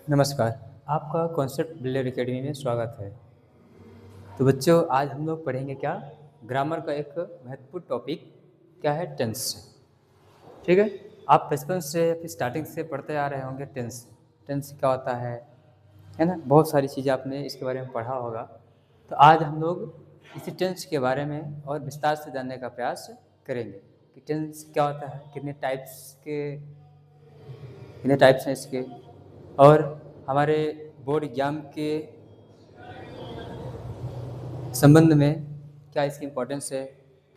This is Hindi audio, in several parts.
नमस्कार, आपका कॉन्सेप्ट बिल्डर एकेडमी में स्वागत है। तो बच्चों, आज हम लोग पढ़ेंगे क्या? ग्रामर का एक महत्वपूर्ण टॉपिक क्या है? टेंस। ठीक है। आप बचपन से या फिर स्टार्टिंग से पढ़ते आ रहे होंगे टेंस। टेंस क्या होता है ना? बहुत सारी चीज़ें आपने इसके बारे में पढ़ा होगा। तो आज हम लोग इसी टेंस के बारे में और विस्तार से जानने का प्रयास करेंगे कि टेंस क्या होता है, कितने टाइप्स हैं इसके, और हमारे बोर्ड एग्जाम के संबंध में क्या इसकी इम्पोर्टेंस है,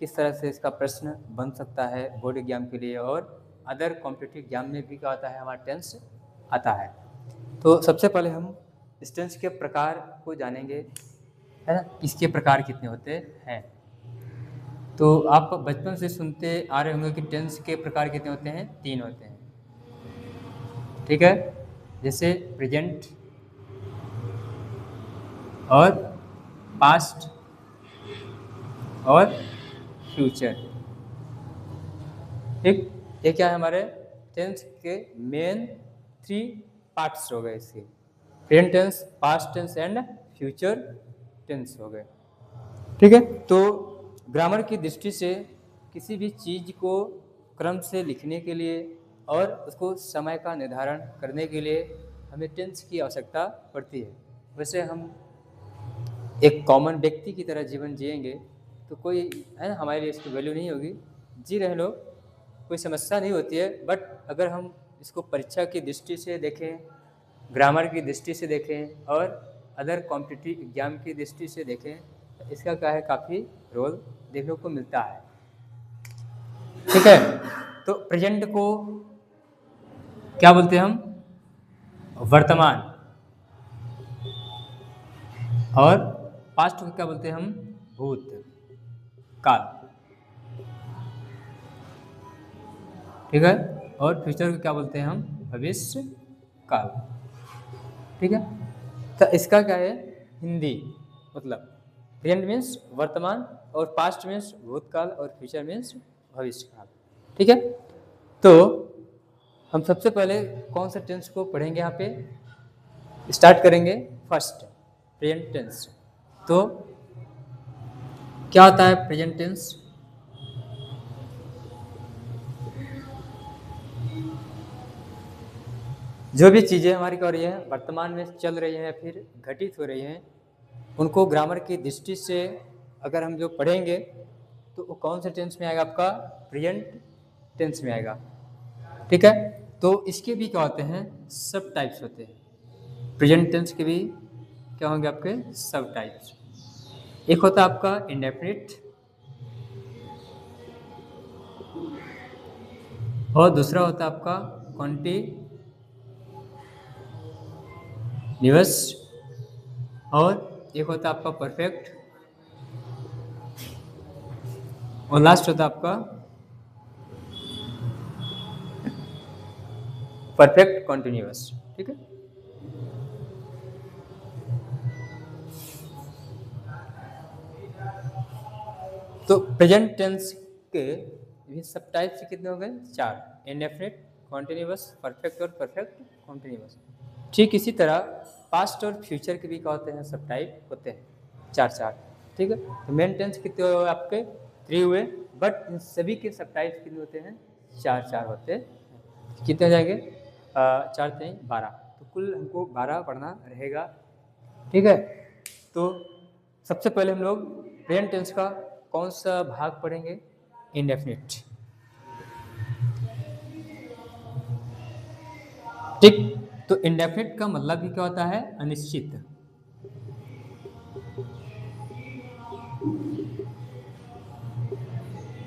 किस तरह से इसका प्रश्न बन सकता है बोर्ड एग्जाम के लिए, और अदर कॉम्पिटिटिव एग्जाम में भी क्या आता है, हमारा टेंस आता है। तो सबसे पहले हम इस टेंस के प्रकार को जानेंगे, है ना? इसके प्रकार कितने होते हैं। तो आप बचपन से सुनते आ रहे होंगे कि टेंस के प्रकार कितने होते हैं? 3 होते हैं। ठीक है। जैसे प्रेजेंट और पास्ट और फ्यूचर। ठीक। ये क्या है, हमारे टेंस के मेन 3 पार्ट्स हो गए इसके। Present tense, past tense and future tense हो गए। ठीक है। तो ग्रामर की दृष्टि से किसी भी चीज़ को क्रम से लिखने के लिए और उसको समय का निर्धारण करने के लिए हमें टेंस की आवश्यकता पड़ती है। वैसे हम एक कॉमन व्यक्ति की तरह जीवन जिएंगे तो कोई, है ना, हमारे लिए इसकी वैल्यू नहीं होगी। जी रहे लोग, कोई समस्या नहीं होती है। बट अगर हम इसको परीक्षा की दृष्टि से देखें, ग्रामर की दृष्टि से देखें और अदर कॉम्पिटिटिव एग्जाम की दृष्टि से देखें, तो इसका क्या है, काफ़ी रोल देखने को मिलता है। ठीक है। तो प्रेजेंट को क्या बोलते हैं हम? वर्तमान। और पास्ट को क्या बोलते हैं हम? भूत काल। ठीक है। और फ्यूचर को क्या बोलते हैं हम? भविष्य काल। ठीक है। तो इसका क्या है हिंदी मतलब? प्रेजेंट मीन्स वर्तमान, और पास्ट मीन्स भूतकाल, और फ्यूचर मीन्स भविष्य काल। ठीक है। तो हम सबसे पहले कौन सा टेंस को पढ़ेंगे? यहाँ पे स्टार्ट करेंगे फर्स्ट, प्रेजेंट टेंस। तो क्या होता है प्रेजेंट टेंस? जो भी चीज़ें हमारी क्या हो रही हैं, वर्तमान में चल रही हैं या फिर घटित हो रही हैं, उनको ग्रामर की दृष्टि से अगर हम जो पढ़ेंगे तो वो कौन से टेंस में आएगा? आपका प्रेजेंट टेंस में आएगा। ठीक है। तो इसके भी क्या होते हैं? सब टाइप्स होते हैं। प्रेजेंट टेंस के भी क्या होंगे आपके? सब टाइप्स। एक होता है आपका इंडेफिनिट, और दूसरा होता है आपका कॉन्टिन्यूअस, और एक होता है आपका परफेक्ट, और लास्ट होता है आपका परफेक्ट कॉन्टिन्यूअस। ठीक है। तो प्रेजेंट टेंस के ये सब टाइप से कितने हो गए? 4। इंडेफिनिट, कॉन्टिन्यूअस, परफेक्ट और परफेक्ट कॉन्टिन्यूअस। ठीक इसी तरह पास्ट और फ्यूचर के भी क्या होते हैं? सब टाइप होते हैं, 4 4। ठीक है। तो मेन टेंस कितने हुए आपके? 3 हुए। बट इन सभी के सब टाइप कितने होते हैं? 4 4 होते हैं। कितने हो जाएंगे? 4 3 12। तो कुल हमको 12 पढ़ना रहेगा। ठीक है। तो सबसे पहले हम लोग प्रेजेंट टेंस का कौन सा भाग पढ़ेंगे? इंडेफिनिट। ठीक। तो इंडेफिनिट का मतलब भी क्या होता है? अनिश्चित।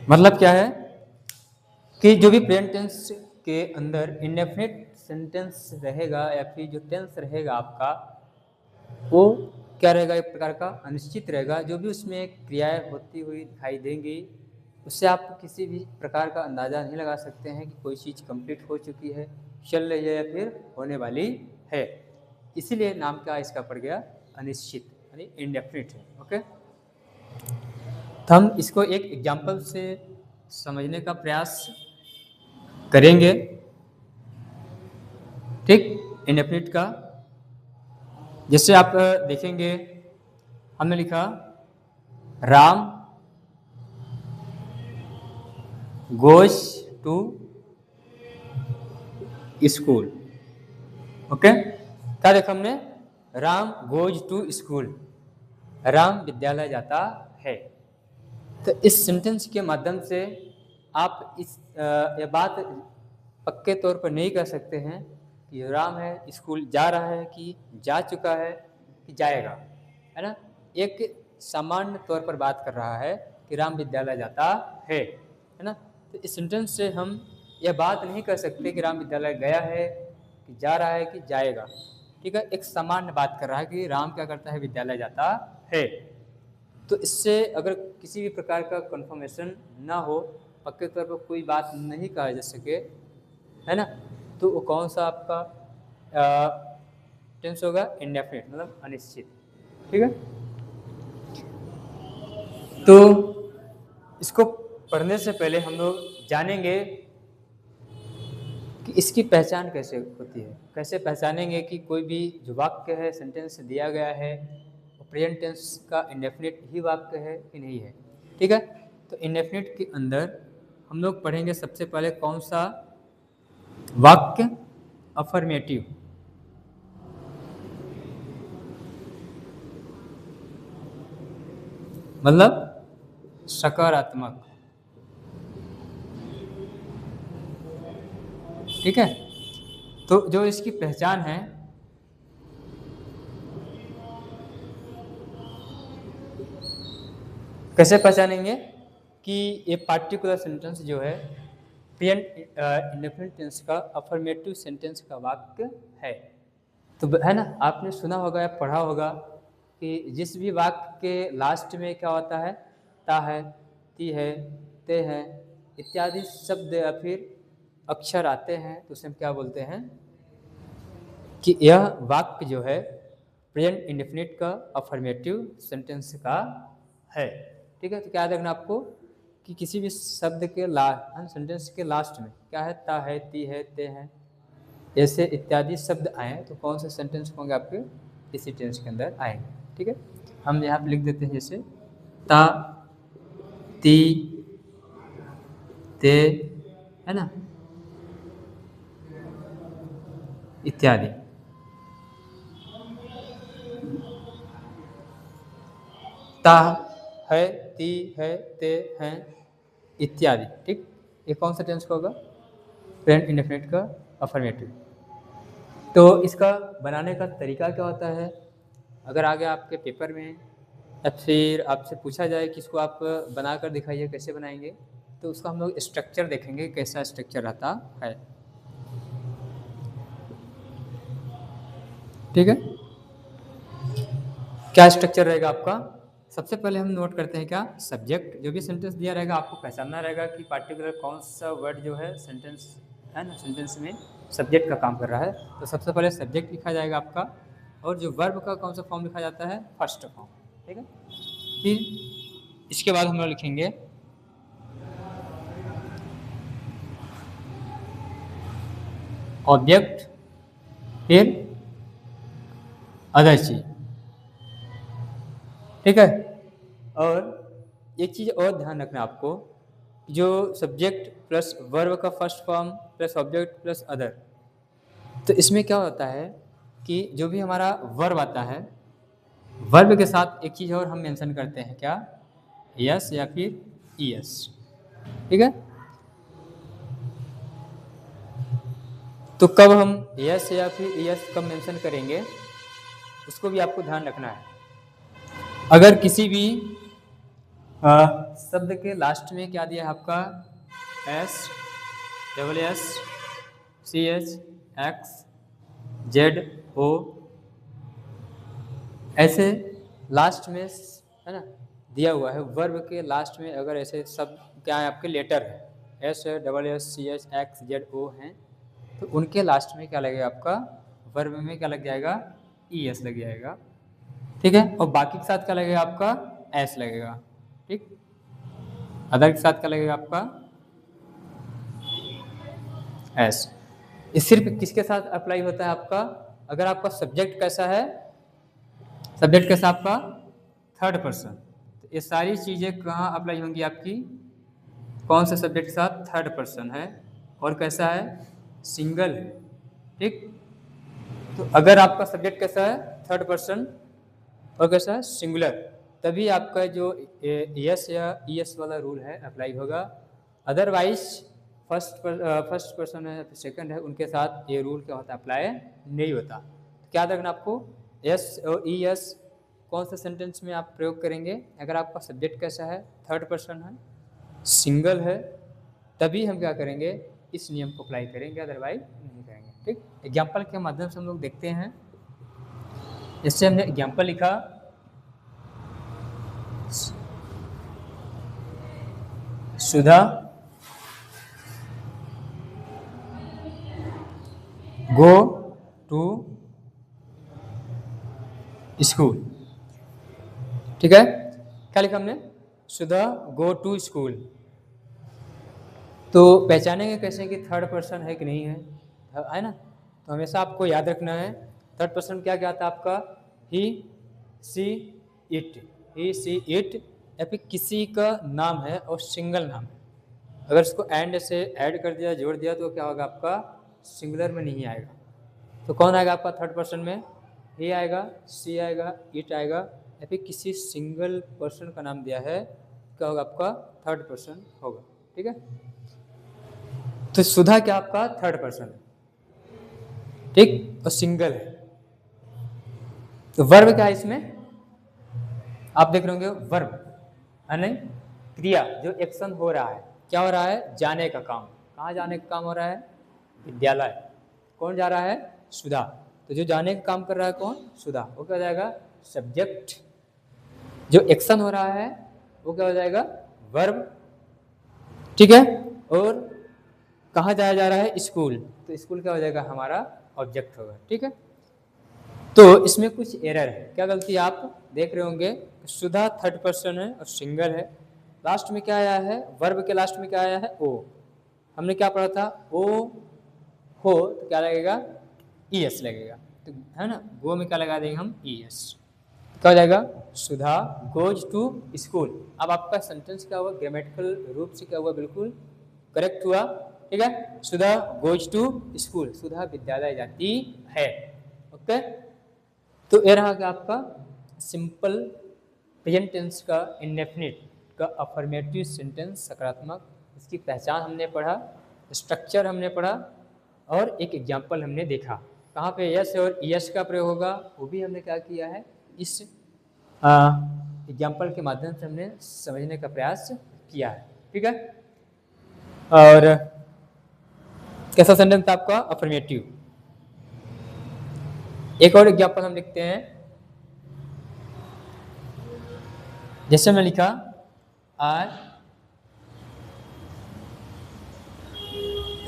मतलब क्या है कि जो भी प्रेजेंट टेंस के अंदर इंडेफिनिट सेंटेंस रहेगा या फिर जो टेंस रहेगा आपका, वो क्या रहेगा? एक प्रकार का अनिश्चित रहेगा। जो भी उसमें क्रियाएं होती हुई दिखाई देंगी, उससे आप किसी भी प्रकार का अंदाज़ा नहीं लगा सकते हैं कि कोई चीज़ कंप्लीट हो चुकी है, चल रही है या फिर होने वाली है। इसीलिए नाम क्या इसका पड़ गया? अनिश्चित, यानी इंडेफिनिट है। ओके। तो हम इसको एक एग्जाम्पल से समझने का प्रयास करेंगे। ठीक। इंडेफिनिट का जैसे आप देखेंगे, हमने लिखा Ram goes to school. Okay, क्या देखा हमने? Ram goes to school, Ram विद्यालय जाता है। तो इस सेंटेंस के माध्यम से आप ये बात पक्के तौर पर नहीं कह सकते हैं कि राम है स्कूल जा रहा है, कि जा चुका है, कि जाएगा, है ना। एक सामान्य तौर पर बात कर रहा है कि राम विद्यालय जाता है ना। तो इस सेंटेंस से हम यह बात नहीं कर सकते कि राम विद्यालय गया है, कि जा रहा है, कि जाएगा। ठीक है, एक सामान्य बात कर रहा है कि राम क्या करता है, विद्यालय जाता है। तो इससे अगर किसी भी प्रकार का कंफर्मेशन ना हो, पक्के तौर पर कोई बात नहीं कहा जा सके, है ना, तो वो कौन सा आपका टेंस होगा? इंडेफिनिट, मतलब अनिश्चित। ठीक है, तो इसको पढ़ने से पहले हम लोग जानेंगे कि इसकी पहचान कैसे होती है। कैसे पहचानेंगे कि कोई भी जो वाक्य है, सेंटेंस दिया गया है, वो प्रेजेंट टेंस का इंडेफिनिट ही वाक्य है कि नहीं है। ठीक है, तो इंडेफिनिट के अंदर हम लोग पढ़ेंगे सबसे पहले कौन सा वाक्य अफर्मेटिव, मतलब सकारात्मक। ठीक है, तो जो इसकी पहचान है, कैसे पहचानेंगे कि ये पार्टिकुलर सेंटेंस जो है प्रेजेंट इंडेफिनिट टेंस का अफर्मेटिव सेंटेंस का वाक्य है। तो है ना, आपने सुना होगा या पढ़ा होगा कि जिस भी वाक्य के लास्ट में क्या होता है, ता है, ती है, ते है इत्यादि शब्द या फिर अक्षर आते हैं, तो उसे हम क्या बोलते हैं कि यह वाक्य जो है प्रेजेंट इंडेफिनिट का अफर्मेटिव सेंटेंस का है। ठीक है, तो क्या याद रखना आपको कि किसी भी शब्द के लास्ट, सेंटेंस के लास्ट में क्या है, ता है, ती है, ते है, ऐसे इत्यादि शब्द आए तो कौन से सेंटेंस होंगे आपके, इसी टेंस के अंदर आएंगे। ठीक है, हम यहाँ पे लिख देते हैं जैसे ता, ती, ते, है ना, इत्यादि। ता है, ती है, ते हैं, इत्यादि। ठीक, ये कौन सा टेंस का होगा? प्रेजेंट इंडेफिनिट का अफर्मेटिव। तो इसका बनाने का तरीका क्या होता है? अगर आगे आपके पेपर में या फिर आपसे पूछा जाए कि इसको आप बनाकर दिखाइए, कैसे बनाएंगे, तो उसका हम लोग स्ट्रक्चर देखेंगे, कैसा स्ट्रक्चर रहता है। ठीक है, क्या स्ट्रक्चर रहेगा आपका? सबसे पहले हम नोट करते हैं क्या, सब्जेक्ट। जो भी सेंटेंस दिया रहेगा आपको पहचानना रहेगा कि पार्टिकुलर कौन सा वर्ड जो है सेंटेंस, है ना, सेंटेंस में सब्जेक्ट का काम कर रहा है। तो सबसे पहले सब्जेक्ट लिखा जाएगा आपका, और जो वर्ब का कौन सा फॉर्म लिखा जाता है, फर्स्ट फॉर्म। ठीक है, फिर इसके बाद हम लोग लिखेंगे ऑब्जेक्ट, फिर अदर चीज। ठीक है, और एक चीज़ और ध्यान रखना आपको, जो सब्जेक्ट प्लस वर्ब का first form plus object plus other, तो इसमें क्या होता है कि जो भी हमारा वर्ब आता है, वर्ब के साथ एक चीज़ और हम मेंशन करते हैं, क्या, यस या फिर ईएस। ठीक है, तो कब हम यस या फिर ईएस कब मेंशन करेंगे, उसको भी आपको ध्यान रखना है। अगर किसी भी शब्द के लास्ट में क्या दिया है आपका, S, double S, C H, X, Z, O, ऐसे लास्ट में, है ना, दिया हुआ है। वर्ब के लास्ट में अगर ऐसे शब्द क्या है आपके, लेटर है, एस है, double S, C H, X, Z, O हैं, तो उनके लास्ट में क्या लगेगा आपका, वर्ब में क्या लग जाएगा, ई एस लग जाएगा। ठीक है, और बाकी के साथ क्या लगेगा आपका, एस लगेगा। ठीक, अदर के साथ क्या लगेगा आपका, एस। ये सिर्फ किसके साथ अप्लाई होता है आपका, अगर आपका सब्जेक्ट कैसा है, सब्जेक्ट कैसा आपका थर्ड पर्सन, तो ये सारी चीज़ें कहाँ अप्लाई होंगी आपकी, कौन से सब्जेक्ट के साथ, थर्ड पर्सन है और कैसा है, सिंगल। ठीक, तो अगर आपका सब्जेक्ट कैसा है, थर्ड पर्सन और कैसा है, सिंगुलर, तभी आपका जो यस या ईएस वाला रूल है अप्लाई होगा। अदरवाइज फर्स्ट पर्सन है, सेकंड है, उनके साथ ये रूल क्या होता है, अप्लाई नहीं होता। क्या रखना आपको, एस और ई एस कौन से सेंटेंस में आप प्रयोग करेंगे, अगर आपका सब्जेक्ट कैसा है, थर्ड पर्सन है, सिंगल है, तभी हम क्या करेंगे, इस नियम को अप्लाई करेंगे, अदरवाइज नहीं करेंगे। ठीक, एग्जाम्पल के माध्यम से हम लोग देखते हैं। जैसे हमने एग्जाम्पल लिखा, सुधा गो टू स्कूल। ठीक है, क्या लिखा हमने, सुधा गो टू स्कूल। तो पहचानेंगे कैसे कि थर्ड पर्सन है कि नहीं है ना, तो हमेशा आपको याद रखना है थर्ड पर्सन क्या क्या आता है आपका, ही see it, he see it, या फिर किसी का नाम है और सिंगल नाम है। अगर इसको एंड से ऐड कर दिया, जोड़ दिया, तो क्या होगा आपका, सिंगुलर में नहीं आएगा। तो कौन आएगा आपका थर्ड पर्सन में, ही आएगा, सी आएगा, इट आएगा, या फिर किसी सिंगल पर्सन का नाम दिया है, क्या होगा आपका, थर्ड पर्सन होगा। ठीक है, तो सुधा क्या आपका थर्ड पर्सन है, ठीक, और सिंगल है। तो वर्ब क्या है इसमें, आप देख रहे होंगे, वर्ब यानी क्रिया, जो एक्शन हो रहा है, क्या हो रहा है, जाने का काम। कहाँ जाने का काम हो रहा है, विद्यालय। कौन जा रहा है, सुधा। तो जो जाने का काम कर रहा है कौन, सुधा, वो क्या हो जाएगा, सब्जेक्ट। जो एक्शन हो रहा है वो क्या हो जाएगा, वर्ब। ठीक है, और कहाँ जाया जा रहा है, स्कूल, तो स्कूल क्या हो जाएगा, हमारा ऑब्जेक्ट होगा। ठीक है, तो इसमें कुछ एरर है, क्या गलती आप देख रहे होंगे, सुधा थर्ड पर्सन है और सिंगल है, लास्ट में क्या आया है, वर्ब के लास्ट में क्या आया है, ओ। हमने क्या पढ़ा था, ओ हो तो क्या लगेगा, ई एस लगेगा, तो है ना, गो में क्या लगा देंगे हम, ई एस, क्या हो जाएगा, सुधा गोज टू स्कूल। अब आपका सेंटेंस क्या हुआ, ग्रामेटिकल रूप से क्या हुआ, बिल्कुल करेक्ट हुआ। ठीक है, सुधा गोज टू स्कूल, सुधा विद्यालय जाती है। ओके, तो ये रहा कि आपका सिंपल प्रेजेंट टेंस का इंडेफिनिट का अफर्मेटिव सेंटेंस सकारात्मक, इसकी पहचान हमने पढ़ा, स्ट्रक्चर हमने पढ़ा, और एक एग्जाम्पल हमने देखा, कहाँ पे यस और यस का प्रयोग होगा, वो भी हमने क्या किया है, इस एग्जाम्पल के माध्यम से हमने समझने का प्रयास किया है। ठीक है, और कैसा सेंटेंस था आपका, अफर्मेटिव। एक और एग्जाम्पल हम लिखते हैं, जैसे मैं लिखा, I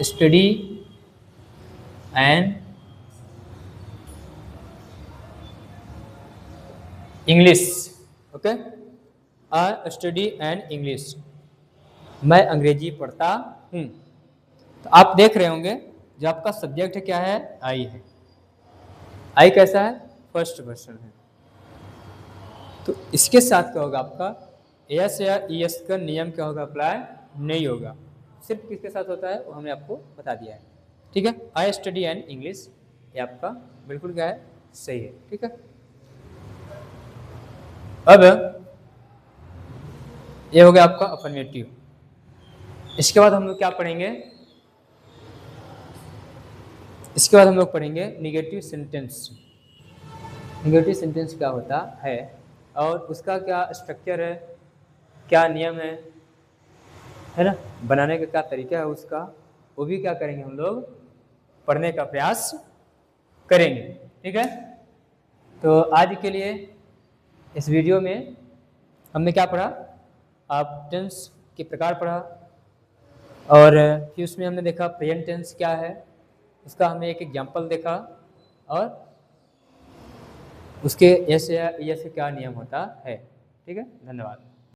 study and English. Okay, I study and English, मैं अंग्रेजी पढ़ता हूँ। तो आप देख रहे होंगे, जो आपका सब्जेक्ट क्या है, आई है, आई कैसा है, फर्स्ट पर्सन है। तो इसके साथ क्या होगा आपका, एस या ईएस का नियम क्या होगा, अप्लाई नहीं होगा, सिर्फ किसके साथ होता है वो हमने आपको बता दिया है। ठीक है, आई स्टडी एंड इंग्लिश, ये आपका बिल्कुल क्या है, सही है। ठीक है, अब ये हो गया आपका अफर्मेटिव। इसके बाद हम लोग क्या पढ़ेंगे, इसके बाद हम लोग पढ़ेंगे निगेटिव सेंटेंस। निगेटिव सेंटेंस क्या होता है और उसका क्या स्ट्रक्चर है, क्या नियम है ना, बनाने का क्या तरीका है उसका, वो भी क्या करेंगे हम लोग, पढ़ने का प्रयास करेंगे। ठीक है, तो आज के लिए इस वीडियो में हमने क्या पढ़ा, आप टेंस के प्रकार पढ़ा, और फिर उसमें हमने देखा प्रेजेंट टेंस क्या है, उसका हमने एक एग्जाम्पल देखा, और उसके ऐसे या से क्या नियम होता है। ठीक है, धन्यवाद।